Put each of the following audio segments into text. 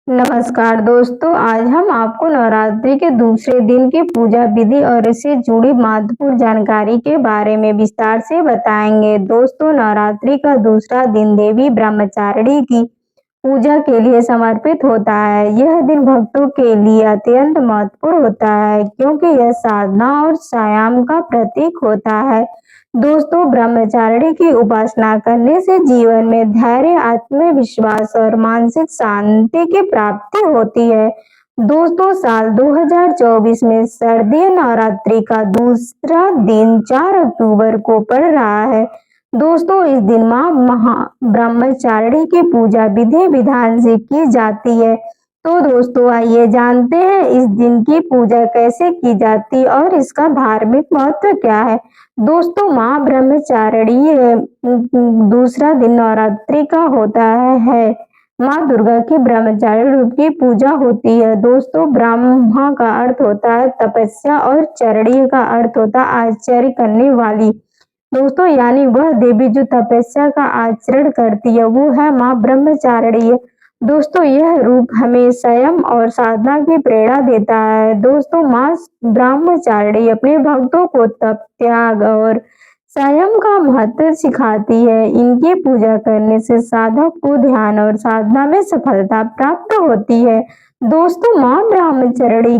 नमस्कार दोस्तों, आज हम आपको नवरात्रि के दूसरे दिन की पूजा विधि और इससे जुड़ी महत्वपूर्ण जानकारी के बारे में विस्तार से बताएंगे। दोस्तों, नवरात्रि का दूसरा दिन देवी ब्रह्मचारिणी की पूजा के लिए समर्पित होता है। यह दिन भक्तों के लिए अत्यंत महत्वपूर्ण होता है क्योंकि यह साधना और संयम का प्रतीक होता है। दोस्तों, ब्रह्मचारिणी की उपासना करने से जीवन में धैर्य, आत्मविश्वास और मानसिक शांति की प्राप्ति होती है। दोस्तों, साल 2024 में शारदीय नवरात्रि का दूसरा दिन 4 अक्टूबर को पड़ रहा है। दोस्तों, इस दिन मां ब्रह्मचारिणी की पूजा विधि विधान से की जाती है। तो दोस्तों, आइए जानते हैं इस दिन की पूजा कैसे की जाती है और इसका धार्मिक महत्व क्या है। दोस्तों, मां ब्रह्मचारिणी दूसरा दिन नवरात्रि का होता है। मां दुर्गा की ब्रह्मचारिणी रूप की पूजा होती है। दोस्तों, ब्रह्मा का अर्थ होता है तपस्या और चारिणी का अर्थ होता है आश्चर्य करने वाली। दोस्तों, यानी वह देवी जो तपस्या का आचरण करती है वो है मां ब्रह्मचारिणी। दोस्तों, यह रूप हमें संयम और साधना की प्रेरणा देता है। दोस्तों, मां ब्रह्मचारिणी अपने भक्तों को तप, त्याग और संयम का महत्व सिखाती है। इनकी पूजा करने से साधक को ध्यान और साधना में सफलता प्राप्त होती है। दोस्तों, मां ब्रह्मचारिणी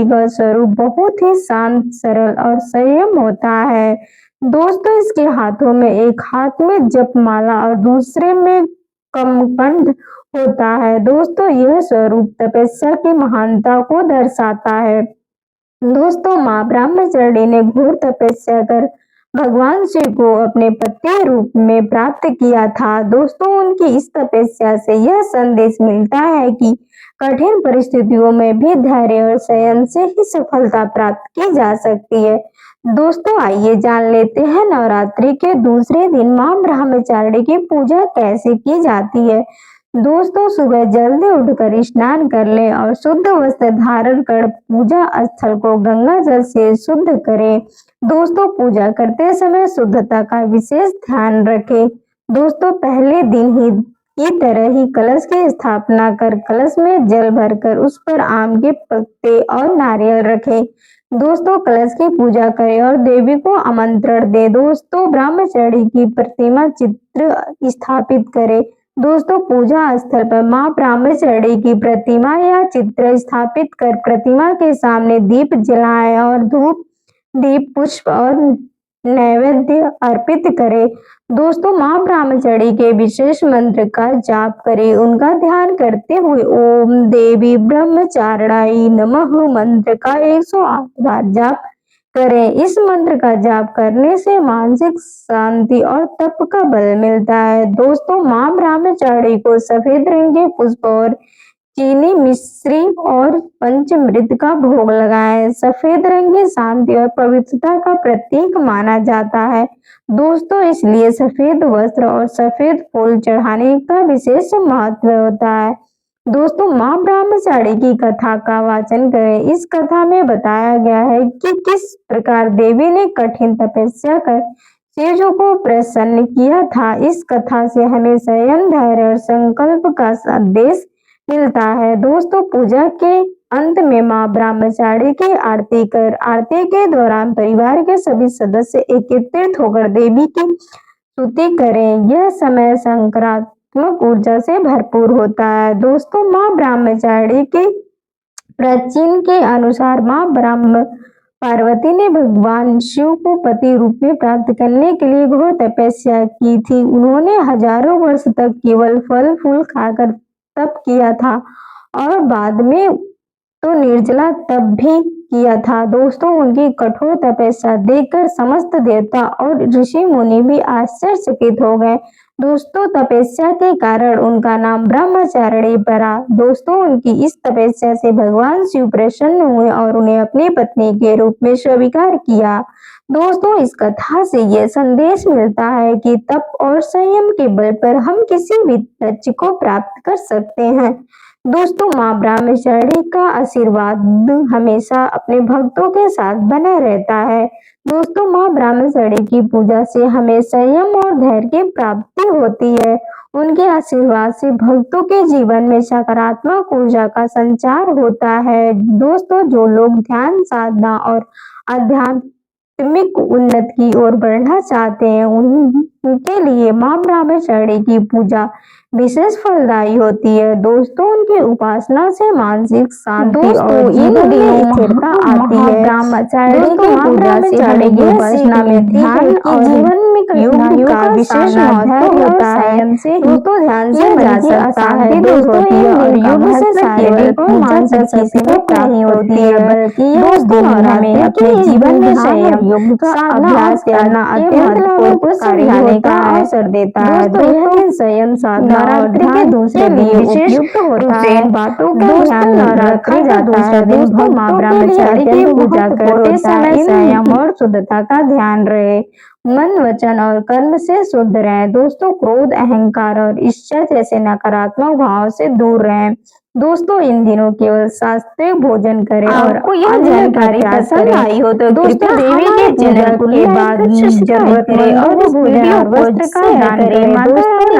का स्वरूप बहुत ही शांत, सरल और संयम होता है। दोस्तों, इसके हाथों में एक हाथ में जपमाला और दूसरे में कमंडल होता है। दोस्तों, यह स्वरूप तपस्या की महानता को दर्शाता है। दोस्तों, मां ब्रह्मचारिणी ने घोर तपस्या कर भगवान शिव को अपने पति रूप में प्राप्त किया था। दोस्तों, उनकी इस तपस्या से यह संदेश मिलता है कि कठिन परिस्थितियों में भी धैर्य और संयम से ही सफलता प्राप्त की जा सकती है। दोस्तों, आइए जान लेते हैं नवरात्रि के दूसरे दिन मां ब्रह्मचारिणी की पूजा कैसे की जाती है। दोस्तों, सुबह जल्दी उठकर स्नान कर लें और शुद्ध वस्त्र धारण कर पूजा स्थल को गंगा जल से शुद्ध करें। दोस्तों, पूजा करते समय शुद्धता का विशेष ध्यान रखें। दोस्तों, पहले दिन ही की तरह ही कलश की स्थापना कर कलश में जल भरकर उस पर आम के पत्ते और नारियल रखें। दोस्तों, कलश की पूजा करें और देवी को आमंत्रण दें। दोस्तों, ब्रह्मचारिणी की प्रतिमा चित्र स्थापित करें। दोस्तों, पूजा स्थल पर मां ब्रह्मचारिणी की प्रतिमा या चित्र स्थापित कर प्रतिमा के सामने दीप जलाएं और धूप, दीप, पुष्प और नैवेद्य अर्पित करें। दोस्तों, मां ब्रह्मचारिणी के विशेष मंत्र का जाप करें। उनका ध्यान करते हुए ओम देवी ब्रह्मचारिणी नमः मंत्र का 108 बार जाप करें। इस मंत्र का जाप करने से मानसिक शांति और तप का बल मिलता है। दोस्तों, मां ब्रह्मचारिणी को सफेद रंग के पुष्प और चीनी मिश्री और पंचामृत का भोग लगाएं। सफेद रंग की शांति और पवित्रता का प्रतीक माना जाता है। दोस्तों, इसलिए सफेद वस्त्र और सफेद फूल चढ़ाने का विशेष महत्व होता है। दोस्तों, मां ब्रह्मचारिणी की कथा का वाचन करें। इस कथा में बताया गया है कि किस प्रकार देवी ने कठिन तपस्या कर शिव जी को प्रसन्न किया था। इस कथा से हमें संयम, धैर्य और संकल्प का संदेश मिलता है। दोस्तों, पूजा के अंत में मां ब्रह्मचारिणी की आरती कर आरती के दौरान परिवार के सभी सदस्य एकत्रित होकर देवी की स्तुति करें। यह समय सकारात्मक ऊर्जा से भरपूर होता है। दोस्तों, मां ब्रह्मचारिणी के प्राचीन के अनुसार मां ब्रह्म पार्वती ने भगवान शिव को पति रूप में प्राप्त करने के लिए घोर तपस्या की थी। उन्होंने हजारों वर्ष तक केवल फल फूल खाकर तप किया था और बाद में तो निर्जला तप भी किया था। दोस्तों, उनकी कठोर तपस्या देखकर समस्त देवता और ऋषि मुनि भी आश्चर्यचकित हो गए। दोस्तों, तपस्या के कारण उनका नाम ब्रह्मचारिणी पड़ा। दोस्तों, उनकी इस तपस्या से भगवान शिव प्रसन्न हुए और उन्हें अपनी पत्नी के रूप में स्वीकार किया। दोस्तों, इस कथा से यह संदेश मिलता है कि तप और संयम के बल पर हम किसी भी लक्ष्य को प्राप्त कर सकते हैं। दोस्तों, मां ब्रह्मचारिणी का आशीर्वाद हमेशा अपने भक्तों के साथ बना रहता है। दोस्तों, मां ब्रह्मचारिणी की पूजा से हमें संयम और धैर्य की प्राप्ति होती है उनके आशीर्वाद से भक्तों के जीवन में सकारात्मक ऊर्जा का संचार होता है। दोस्तों, जो लोग ध्यान, साधना और आध्यात्मिक उन्नति की ओर बढ़ना चाहते हैं, उनके लिए मां ब्रह्मचारिणी की पूजा विशेष फलदायी होती है। दोस्तों, उनकी उपासना से मानसिक शांति और जीवन में स्थिरता आती है। ब्रह्मचारिणी की पूजा से हमें यह उपासना में ध्यान और जीवन में योग का विशेष महत्व होता है। दोस्तों, ध्यान से जा सकता है, दोस्तों और योग से शारीरिक और मानसिक सीमित नहीं होती है, बल्कि दोस्तों हमें अपने जीवन में संयम योग का अभ्यास करना अत्यंत महत्वपूर्ण कार्य का अवसर देता है। दोस्तों, यह संयम साधना नवरात्रि के दूसरे लिए उपयुक्त होता है। बातों का ध्यान रखा जाता है। दोस्तों, मां ब्रह्मचारिणी की पूजा करते समय संयम और शुद्धता का ध्यान रहे, मन, वचन और कर्म से शुद्ध रहें। दोस्तों, क्रोध, अहंकार और इच्छा जैसे नकारात्मक भाव से दूर रहें। दोस्तों, इन दिनों केवल शास्त्रीय भोजन करें और आपको यह जानकारी पसंद आई हो तो दोस्तों देवी के चैनल के बाद जरूरत पड़े और भोजन और वस्त्र का दान करें। दोस्तों,